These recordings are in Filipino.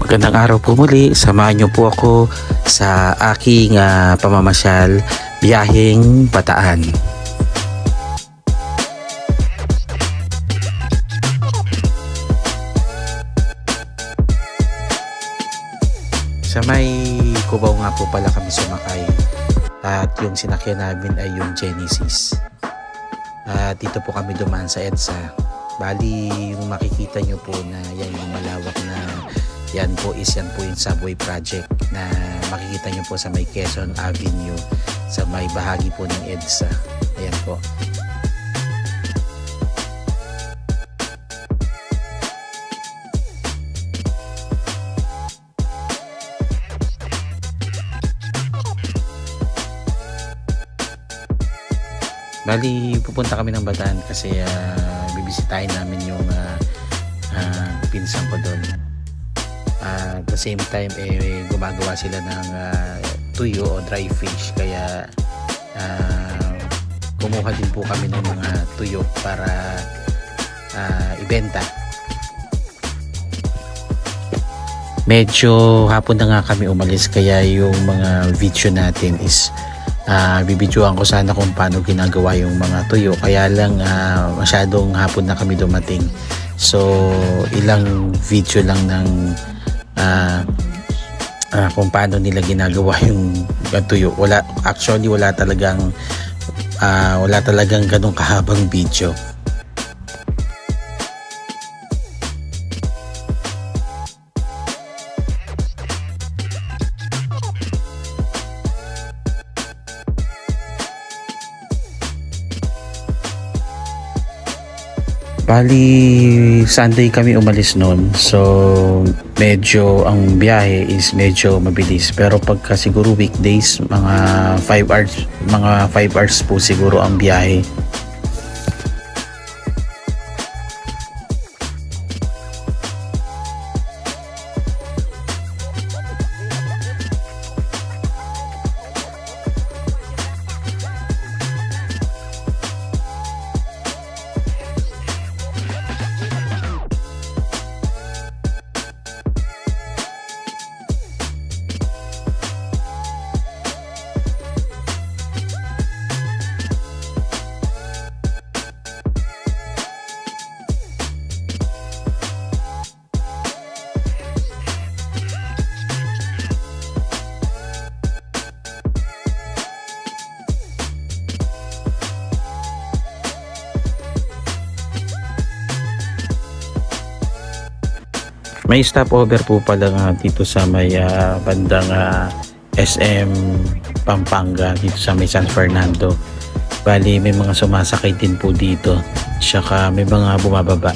Magandang araw po muli. Samahan niyo po ako sa aking pamamasyal biyaheng Bataan. Sa may Cubao nga po pala kami sumakay at yung sinakyan namin ay yung Genesis. At dito po kami dumaan sa EDSA. Bali, yung makikita nyo po na yan yung malawak na yan po yung subway project na makikita nyo po sa may Quezon Avenue sa may bahagi po ng EDSA. Ayan po. Bali, pupunta kami ng Bataan kasi bibisitahin namin yung pinsan ko doon. At the same time, gumagawa sila ng tuyo o dry fish. Kaya kumuha din po kami ng mga tuyo para ibenta. Medyo hapon na nga kami umalis kaya yung mga video natin is bibidyoan ko sana kung paano ginagawa yung mga tuyo, kaya lang masyadong hapon na kami dumating, so ilang video lang ng kung paano nila ginagawa yung tuyo. Wala talagang ganong kahabang video. Bali, Sunday kami umalis noon. So, medyo ang biyahe is medyo mabilis. Pero pagka siguro weekdays, mga 5 hours po siguro ang biyahe. May stopover po pala nga dito sa may bandang SM Pampanga, dito sa may San Fernando. Bali, may mga sumasakay din po dito, saka may mga bumababa.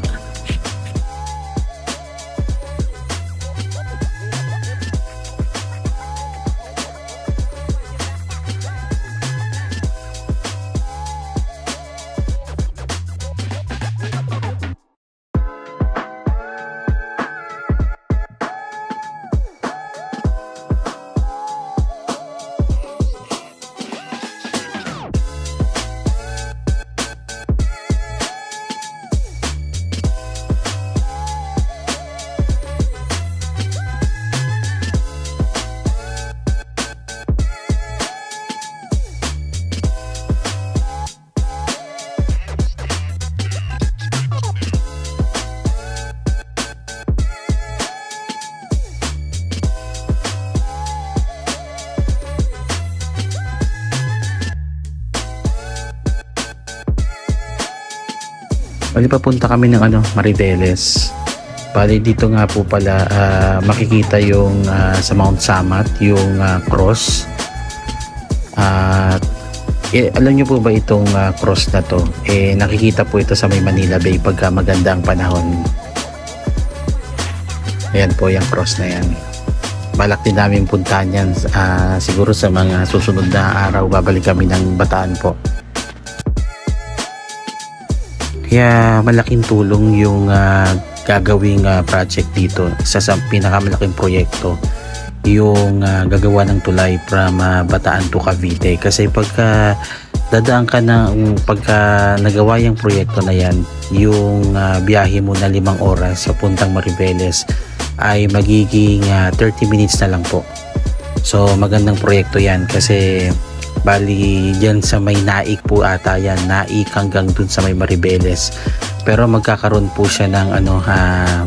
Bali, papunta kami ng Mariveles. Bali, dito nga po pala makikita yung sa Mount Samat yung cross. At alam nyo po ba itong cross na to, nakikita po ito sa may Manila Bay pagka maganda ang panahon. Ayan po yung cross na yan. Balak din namin puntahan yan, siguro sa mga susunod na araw babalik kami ng Bataan po. Kaya malaking tulong yung gagawing project dito. Isa sa pinakamalaking proyekto yung gagawa ng tulay from Bataan to Cavite. Kasi pagka dadaan ka pagka nagawa yung proyekto na yan, yung biyahe mo na 5 oras sa puntang Mariveles ay magiging 30 minutes na lang po. So magandang proyekto yan kasi bali dyan sa may Naik po ata yan, Naik hanggang dun sa may Maribeles. Pero magkakaroon po siya ng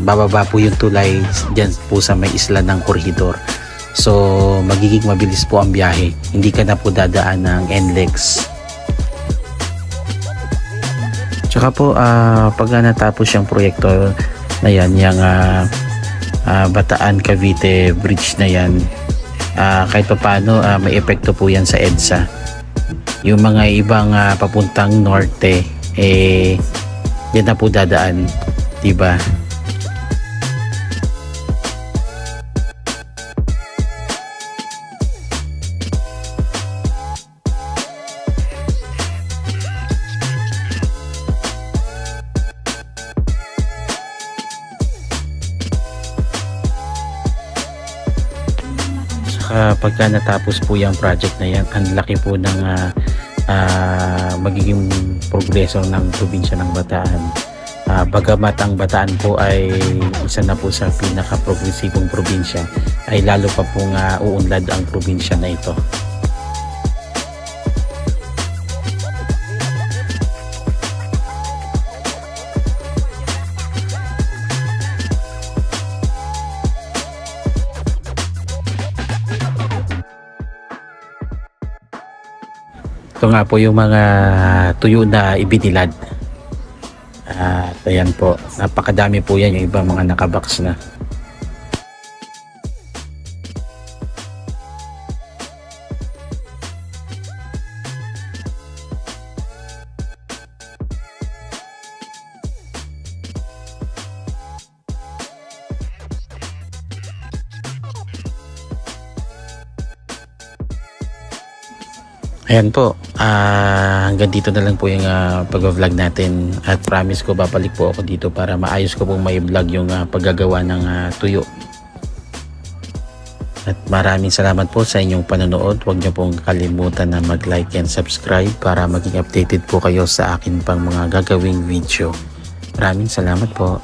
bababa po yung tulay dyan po sa may isla ng Corregidor. So magiging mabilis po ang biyahe, hindi ka na po dadaan ng NLEX. Tsaka po pag natapos yung proyekto na yan, yung Bataan Cavite Bridge na yan, kahit pa paano may epekto po yan sa EDSA. Yung mga ibang papuntang norte yan na po dadaan, diba? Pagka natapos po yung project na yan, ang laki po ng magiging progreso ng probinsya ng Bataan. Bagamat ang Bataan po ay isa na po sa pinaka-progresibong probinsya, ay lalo pa pong uunlad ang probinsya na ito. Ito nga po yung mga tuyo na ibinilad. At ayan po, napakadami po yan, yung ibang mga nakabox na. Ayan po, hanggang dito na lang po yung pag-vlog natin, at promise ko babalik po ako dito para maayos ko pong may vlog yung paggagawa ng tuyo. At maraming salamat po sa inyong panonood. Huwag niyo pong kalimutan na mag-like and subscribe para maging updated po kayo sa akin pang mga gagawing video. Maraming salamat po.